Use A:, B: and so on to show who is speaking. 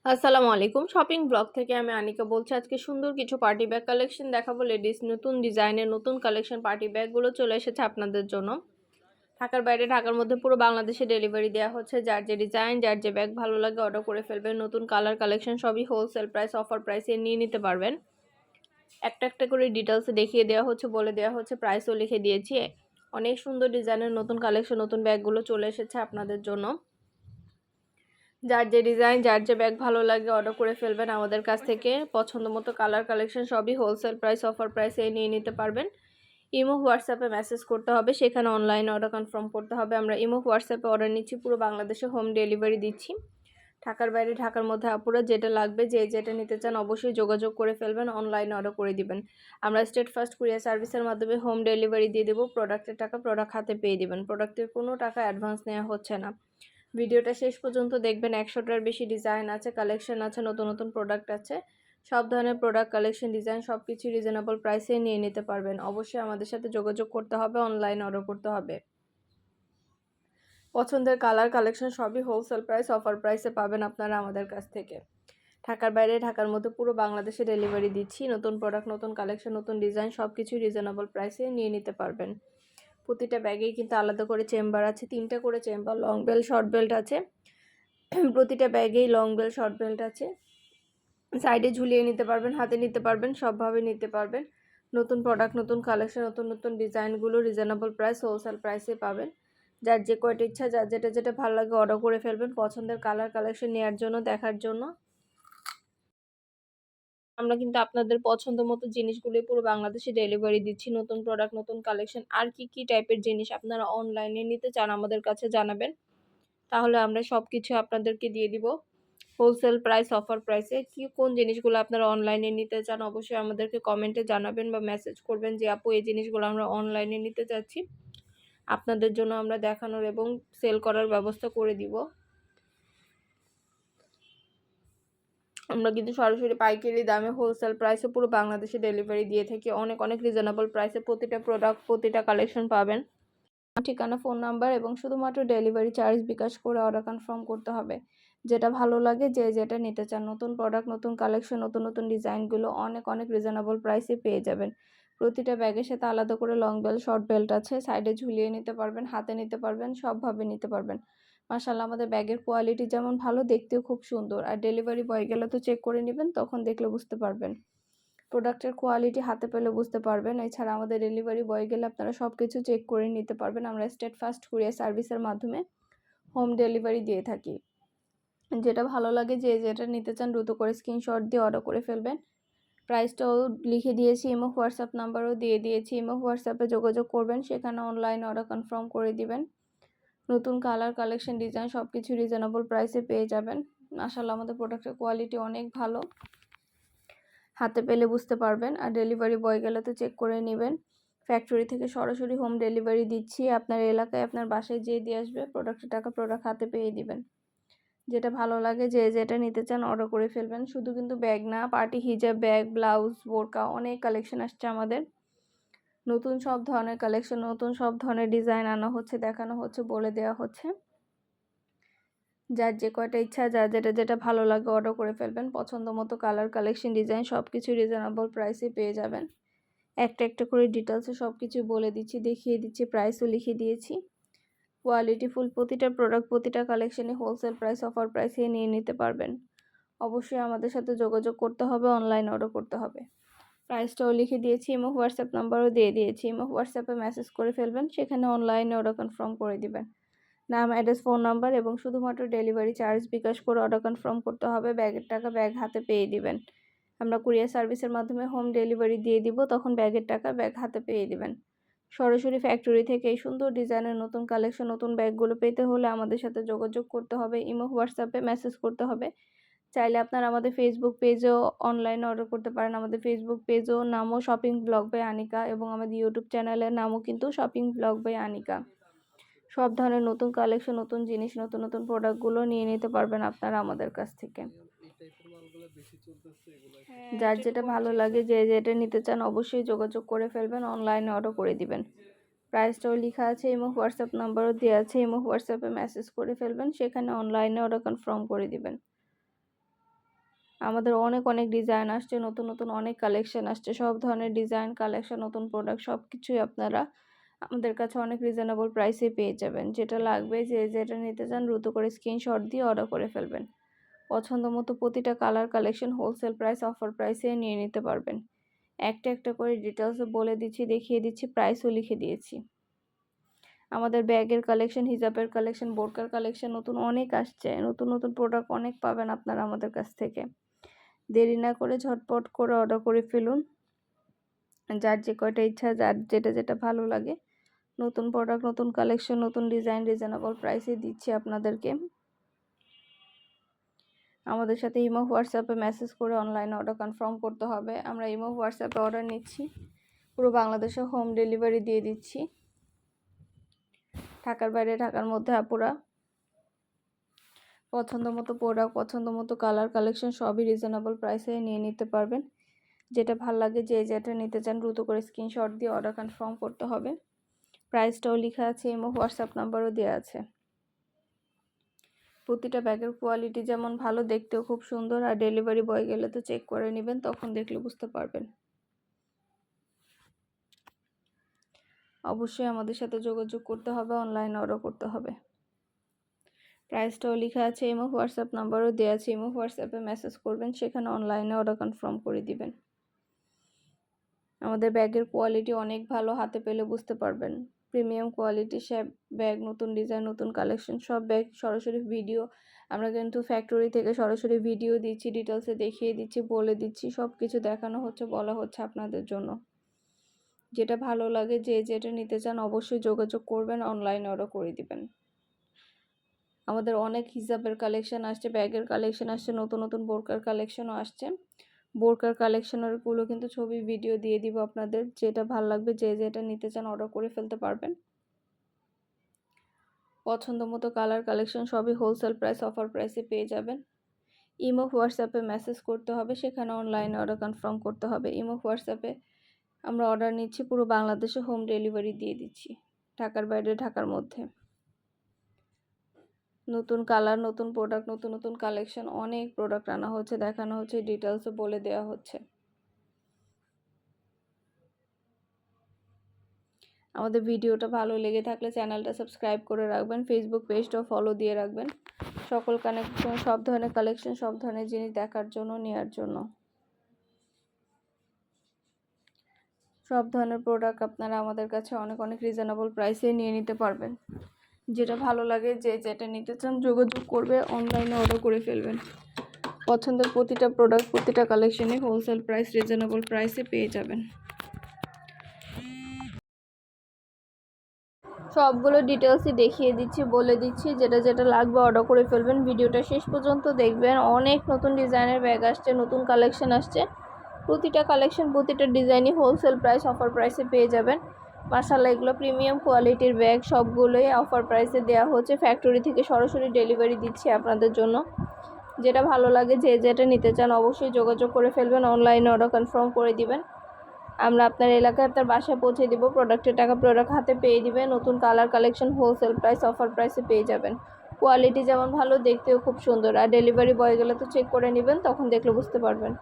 A: আসসালামু আলাইকুম। Shopping blog থেকে আমি আনিকা বলছি। আজকে সুন্দর কিছু পার্টি ব্যাগ কালেকশন দেখাবো। লেডিস নতুন ডিজাইনের নতুন কালেকশন পার্টি ব্যাগগুলো চলে এসেছে আপনাদের জন্য। ঢাকার বাইরে, ঢাকার মধ্যে পুরো বাংলাদেশে ডেলিভারি দেওয়া হচ্ছে। যার যে ডিজাইন, যার যে ব্যাগ ভালো লাগে অর্ডার করে ফেলবেন। নতুন কালার কালেকশন সবই হোলসেল প্রাইস, অফার প্রাইসে নিয়ে নিতে পারবেন। একটা একটা করে ডিটেলসে দেখিয়ে দেওয়া হচ্ছে, বলে দেওয়া হচ্ছে, প্রাইসও লিখে দিয়েছি। অনেক সুন্দর ডিজাইনের নতুন কালেকশন, নতুন ব্যাগগুলো চলে এসেছে আপনাদের জন্য। যার যে ডিজাইন, যার যে ব্যাগ ভালো লাগে অর্ডার করে ফেলবেন আমাদের কাছ থেকে। পছন্দ মতো কালার কালেকশন সবই হোলসেল প্রাইস, অফার প্রাইসে নিয়ে নিতে পারবেন। ইমো হোয়াটসঅ্যাপে মেসেজ করতে হবে, সেখানে অনলাইনে অর্ডার কনফার্ম করতে হবে। আমরা ইমো হোয়াটসঅ্যাপে অর্ডার নিচ্ছি, পুরো বাংলাদেশে হোম ডেলিভারি দিচ্ছি। ঢাকার বাইরে, ঢাকার মধ্যে আপুরা যেটা লাগবে, যে যেটা নিতে চান অবশ্যই যোগাযোগ করে ফেলবেন, অনলাইনে অর্ডার করে দিবেন। আমরা স্টেট ফার্স্ট কুরিয়ার সার্ভিসের মাধ্যমে হোম ডেলিভারি দিয়ে দেবো। প্রোডাক্টের টাকা প্রোডাক্ট হাতে পেয়ে দেবেন। প্রোডাক্টের কোনো টাকা অ্যাডভান্স নেওয়া হচ্ছে না। ভিডিওটা শেষ পর্যন্ত দেখবেন। 100টার বেশি ডিজাইন আছে, কালেকশন আছে, নতুন নতুন প্রোডাক্ট আছে। সব ধরনের প্রোডাক্ট, কালেকশন, ডিজাইন সব কিছু রিজনেবল প্রাইসে নিয়ে নিতে পারবেন। অবশ্যই আমাদের সাথে যোগাযোগ করতে হবে, অনলাইন অর্ডার করতে হবে। পছন্দের কালার কালেকশন সবই হোলসেল প্রাইস, অফার প্রাইসে পাবেন আপনারা আমাদের কাছ থেকে। ঢাকার বাইরে, ঢাকার মধ্যে পুরো বাংলাদেশে ডেলিভারি দিচ্ছি। নতুন প্রোডাক্ট, নতুন কালেকশন, নতুন ডিজাইন সব কিছু রিজনেবল প্রাইসে নিয়ে নিতে পারবেন। প্রতিটা ব্যাগেই কিন্তু আলাদা করে চেম্বার আছে, 3টা করে chamber, long belt, short belt আছে। প্রতিটা ব্যাগেই লং বেল্ট, শর্ট বেল্ট আছে। সাইডে ঝুলিয়ে নিতে পারবেন, হাতে নিতে পারবেন, সবভাবে নিতে পারবেন। নতুন প্রোডাক্ট, নতুন কালেকশন, নতুন নতুন ডিজাইনগুলো রিজনেবল প্রাইস, হোলসেল প্রাইসে পাবেন। যার যে কয়টা ইচ্ছা, যার যেটা যেটা ভালো লাগে অর্ডার করে ফেলবেন। পছন্দের কালার কালেকশন নেওয়ার জন্য, দেখার জন্য। আমরা কিন্তু আপনাদের পছন্দ মতো জিনিসগুলো পুরো বাংলাদেশে ডেলিভারি দিচ্ছি। নতুন প্রোডাক্ট, নতুন কালেকশন আর কি টাইপের জিনিস আপনারা অনলাইনে নিতে চান আমাদের কাছে জানাবেন। তাহলে আমরা সবকিছু আপনাদেরকে দিয়ে দিব হোলসেল প্রাইস, অফার প্রাইসে। কোন জিনিসগুলো আপনারা অনলাইনে নিতে চান অবশ্যই আমাদেরকে কমেন্টে জানাবেন বা মেসেজ করবেন যে আপু এই জিনিসগুলো আমরা অনলাইনে নিতে চাচ্ছি। আপনাদের জন্য আমরা দেখানোর এবং সেল করার ব্যবস্থা করে দিব। আমরা কিন্তু সরাসরি পাইকারি দামে হোলসেল প্রাইসে পুরো বাংলাদেশে ডেলিভারি দিয়ে থাকি। অনেক অনেক রিজনেবল প্রাইসে প্রতিটা প্রোডাক্ট, প্রতিটা কালেকশন পাবেন। ঠিকানা, ফোন নাম্বার এবং শুধুমাত্র ডেলিভারি চার্জ বিকাশ করে অর্ডার কনফার্ম করতে হবে। যেটা ভালো লাগে, যে যেটা নিতে চান, নতুন প্রোডাক্ট, নতুন কালেকশন, নতুন নতুন ডিজাইনগুলো অনেক অনেক রিজনেবল প্রাইসে পেয়ে যাবেন। প্রতিটা ব্যাগের সাথে আলাদা করে লং বেল্ট, শর্ট বেল্ট আছে। সাইডে ঝুলিয়ে নিতে পারবেন, হাতে নিতে পারবেন, সবভাবে নিতে পারবেন। মাশাআল্লাহ, আমাদের ব্যাগের কোয়ালিটি যেমন ভালো, দেখতেও খুব সুন্দর। আর ডেলিভারি বয় গেলে তো চেক করে নেবেন, তখন দেখলে বুঝতে পারবেন। প্রোডাক্টের কোয়ালিটি হাতে পেলে বুঝতে পারবেন। এছাড়া আমাদের ডেলিভারি বয় গেলে আপনারা সব কিছু চেক করে নিতে পারবেন। আমরা স্টেট ফার্স্ট কুরিয়ার সার্ভিসের মাধ্যমে হোম ডেলিভারি দিয়ে থাকি। যেটা ভালো লাগে, যে যেটা নিতে চান দ্রুত করে স্ক্রিনশট দিয়ে অর্ডার করে ফেলবেন। প্রাইসটাও লিখে দিয়েছি, ইমো হোয়াটসঅ্যাপ নাম্বারও দিয়ে দিয়েছি। ইমো হোয়াটসঅ্যাপে যোগাযোগ করবেন, সেখানে অনলাইন অর্ডার কনফার্ম করে দিবেন। নতুন কালার কালেকশন, ডিজাইন সব কিছু রিজনেবল প্রাইসে পেয়ে যাবেন। মাশাআল্লাহ, আমাদের প্রোডাক্টের কোয়ালিটি অনেক ভালো, হাতে পেলে বুঝতে পারবেন। আর ডেলিভারি বয় গেলে তো চেক করে নেবেন। ফ্যাক্টরি থেকে সরাসরি হোম ডেলিভারি দিচ্ছি। আপনার এলাকায়, আপনার বাসায় যেয়ে দিয়ে আসবে। প্রোডাক্টের টাকা প্রোডাক্ট হাতে পেয়ে দিবেন। যেটা ভালো লাগে, যে যেটা নিতে চান অর্ডার করে ফেলবেন। শুধু কিন্তু ব্যাগ না, পার্টি হিজাব, ব্যাগ, ব্লাউজ, বোরকা অনেক কালেকশন আসছে আমাদের। নতুন সব ধরনের কালেকশন, নতুন সব ধরনের ডিজাইন আনা হচ্ছে, দেখানো হচ্ছে, বলে দেওয়া হচ্ছে। যার যে কয়টা ইচ্ছা, যার যেটা যেটা ভালো লাগে অর্ডার করে ফেলবেন। পছন্দ মতো কালার, কালেকশন, ডিজাইন সব কিছু রিজনেবল প্রাইসে পেয়ে যাবেন। একটা একটা করে ডিটেলসে সব কিছু বলে দিচ্ছি, দেখিয়ে দিচ্ছি, প্রাইসও লিখে দিয়েছি। কোয়ালিটি ফুল প্রতিটা প্রোডাক্ট, প্রতিটা কালেকশনে হোলসেল প্রাইস, অফার প্রাইসে নিয়ে নিতে পারবেন। অবশ্যই আমাদের সাথে যোগাযোগ করতে হবে, অনলাইন অর্ডার করতে হবে। প্রাইসটাও লিখে দিয়েছি, ইমো হোয়াটসঅ্যাপ নাম্বারও দিয়ে দিয়েছি। ইমো হোয়াটসঅ্যাপে মেসেজ করে ফেলবেন, সেখানে অনলাইনে অর্ডার কনফার্ম করে দিবেন। নাম, অ্যাড্রেস, ফোন নাম্বার এবং শুধুমাত্র ডেলিভারি চার্জ বিকাশ করে অর্ডার কনফার্ম করতে হবে। ব্যাগের টাকা ব্যাগ হাতে পেয়ে দিবেন। আমরা কুরিয়ার সার্ভিসের মাধ্যমে হোম ডেলিভারি দিয়ে দিব, তখন ব্যাগের টাকা ব্যাগ হাতে পেয়ে দিবেন। সরাসরি ফ্যাক্টরি থেকে এই সুন্দর ডিজাইনের নতুন কালেকশন, নতুন ব্যাগগুলো পেতে হলে আমাদের সাথে যোগাযোগ করতে হবে, ইমো হোয়াটসঅ্যাপে মেসেজ করতে হবে। চাইলে আপনারা আমাদের ফেসবুক পেজেও অনলাইনে অর্ডার করতে পারেন। আমাদের ফেসবুক পেজও নামও শপিং ব্লগ বাই আনিকা এবং আমাদের ইউটিউব চ্যানেলের নামও কিন্তু শপিং ব্লগ বাই আনিকা। সব ধরনের নতুন কালেকশন, নতুন জিনিস, নতুন নতুন প্রোডাক্টগুলো নিয়ে নিতে পারবেন আপনারা আমাদের কাছ থেকে। যার যেটা ভালো লাগে, যে যেটা নিতে চান অবশ্যই যোগাযোগ করে ফেলবেন, অনলাইনে অর্ডার করে দিবেন। প্রাইসটাও লেখা আছে, ইমো হোয়াটসঅ্যাপ নাম্বারও দেওয়া আছে। ইমো হোয়াটসঅ্যাপে মেসেজ করে ফেলবেন, সেখানে অনলাইনে অর্ডার কনফার্ম করে দিবেন। আমাদের অনেক অনেক ডিজাইন আসছে, নতুন নতুন অনেক কালেকশন আসছে, সব ধরনের ডিজাইন কালেকশন নতুন প্রোডাক্ট সব কিছুই আপনারা আমাদের কাছে অনেক রিজনেবল প্রাইসে পেয়ে যাবেন। যেটা লাগবে যে যেটা নিতে চান দ্রুত করে স্ক্রিনশট দিয়ে অর্ডার করে ফেলবেন। পছন্দ মতো প্রতিটা colour collection wholesale price offer প্রাইসে নিয়ে নিতে পারবেন। একটা একটা করে ডিটেলসও বলে দিচ্ছি, দেখিয়ে দিচ্ছি, প্রাইসও লিখে দিয়েছি। আমাদের ব্যাগের কালেকশন, হিজাবের কালেকশন, বোরকার কালেকশন নতুন অনেক আসছে, নতুন নতুন প্রোডাক্ট অনেক পাবেন আপনারা আমাদের কাছ থেকে। দেরি না করে ঝটপট করে অর্ডার করে ফেলুন, যার যে কয়টা ইচ্ছা, যার যেটা যেটা ভালো লাগে। নতুন প্রোডাক্ট, নতুন কালেকশন, নতুন ডিজাইন রিজনেবল প্রাইসে দিচ্ছি আপনাদেরকে। আমাদের সাথে ইমো হোয়াটসঅ্যাপে মেসেজ করে অনলাইনে অর্ডার কনফার্ম করতে হবে। আমরা ইমো হোয়াটসঅ্যাপে অর্ডার নিচ্ছি, পুরো বাংলাদেশে হোম ডেলিভারি দিয়ে দিচ্ছি। ঢাকার বাইরে, ঢাকার মধ্যে আপুরা পছন্দ মতো প্রোডাক্ট, পছন্দ মতো কালার কালেকশন সবই রিজনেবল প্রাইসে নিয়ে নিতে পারবেন। যেটা ভালো লাগে, যে যেটা নিতে চান দ্রুত করে স্ক্রিনশট দিয়ে অর্ডার কনফার্ম করতে হবে। প্রাইসটাও লেখা আছে, ইমো হোয়াটসঅ্যাপ নাম্বারও দেওয়া আছে। প্রতিটা ব্যাগের কোয়ালিটি যেমন ভালো, দেখতেও খুব সুন্দর, আর ডেলিভারি বয় গেলে তো চেক করে নেবেন, তখন দেখলে বুঝতে পারবেন। অবশ্যই আমাদের সাথে যোগাযোগ করতে হবে, অনলাইনে অর্ডার করতে হবে। প্রাইসটাও লেখা আছে, ইমো হোয়াটসঅ্যাপ নাম্বারও দেওয়া আছে। ইমো হোয়াটসঅ্যাপে মেসেজ করবেন, সেখানে অনলাইনে অর্ডার কনফার্ম করে দিবেন। আমাদের ব্যাগের কোয়ালিটি অনেক ভালো, হাতে পেলে বুঝতে পারবেন। প্রিমিয়াম কোয়ালিটি সব ব্যাগ, নতুন ডিজাইন, নতুন কালেকশন সব ব্যাগ সরাসরি ভিডিও, আমরা কিন্তু ফ্যাক্টরি থেকে সরাসরি ভিডিও দিচ্ছি, ডিটেলসে দেখিয়ে দিচ্ছি, বলে দিচ্ছি, সব কিছু দেখানো হচ্ছে, বলা হচ্ছে আপনাদের জন্য। যেটা ভালো লাগে, যে যেটা নিতে চান অবশ্যই যোগাযোগ করবেন, অনলাইনে অর্ডার করে দিবেন। আমাদের অনেক হিজাবের কালেকশন আসছে, ব্যাগের কালেকশন আসছে, নতুন নতুন বোরকার কালেকশনও আসছে। বোরকার কালেকশনেরগুলো কিন্তু ছবি ভিডিও দিয়ে দিব আপনাদের। যেটা ভালো লাগবে, যে যেটা নিতে চান অর্ডার করে ফেলতে পারবেন। পছন্দ মতো কালার কালেকশন সবই হোলসেল প্রাইস অফার প্রাইসে পেয়ে যাবেন। ইমো হোয়াটসঅ্যাপে মেসেজ করতে হবে, সেখানে অনলাইনে অর্ডার কনফার্ম করতে হবে। ইমো হোয়াটসঅ্যাপে আমরা অর্ডার নিচ্ছি, পুরো বাংলাদেশে হোম ডেলিভারি দিয়ে দিচ্ছি, ঢাকার বাইরে, ঢাকার মধ্যে। নতুন কালার, নতুন প্রোডাক্ট, নতুন নতুন কালেকশন অনেক প্রোডাক্ট আনা হচ্ছে, দেখানো হচ্ছে, ডিটেলসও বলে দেওয়া হচ্ছে। আমাদের ভিডিওটা ভালো লেগে থাকলে চ্যানেলটা সাবস্ক্রাইব করে রাখবেন, ফেসবুক পেজটাও ফলো দিয়ে রাখবেন। সকল কানেকশন, সব ধরনের কালেকশন, সব ধরনের জিনিস দেখার জন্য, নেওয়ার জন্য। সব ধরনের প্রোডাক্ট আপনারা আমাদের কাছে অনেক অনেক রিজনেবল প্রাইসে নিয়ে নিতে পারবেন। যেটা ভালো লাগে, যে যেটা নিতে চান যোগাযোগ করবে, অনলাইনে অর্ডার করে ফেলবেন। পছন্দের প্রতিটা প্রোডাক্ট, প্রতিটা কালেকশনে হোলসেল প্রাইস রিজনেবল প্রাইসে পেয়ে যাবেন। সবগুলো ডিটেলসই দেখিয়ে দিচ্ছি, বলে দিচ্ছি, যেটা যেটা লাগবে অর্ডার করে ফেলবেন। ভিডিওটা শেষ পর্যন্ত দেখবেন। অনেক নতুন ডিজাইনের ব্যাগ আসছে, নতুন কালেকশন আসছে, প্রতিটা কালেকশন, প্রতিটা ডিজাইনই হোলসেল প্রাইস অফার প্রাইসে পেয়ে যাবেন। মাশাআল্লাহ, এগুলো প্রিমিয়াম কোয়ালিটির ব্যাগ, সবগুলোই অফার প্রাইসে দেওয়া হচ্ছে। ফ্যাক্টরি থেকে সরাসরি ডেলিভারি দিচ্ছি আপনাদের জন্য। যেটা ভালো লাগে, যে যেটা নিতে চান অবশ্যই যোগাযোগ করে ফেলবেন, অনলাইনে অর্ডার কনফার্ম করে দিবেন। আমরা আপনার এলাকায়, আপনার বাসায় পৌঁছে দিব। প্রোডাক্টের টাকা প্রোডাক্ট হাতে পেয়ে দিবেন। নতুন colour collection wholesale price offer প্রাইসে পেয়ে যাবেন। কোয়ালিটি যেমন ভালো, দেখতেও খুব সুন্দর, আর ডেলিভারি বয় গেলে তো চেক করে নেবেন, তখন দেখলে বুঝতে পারবেন।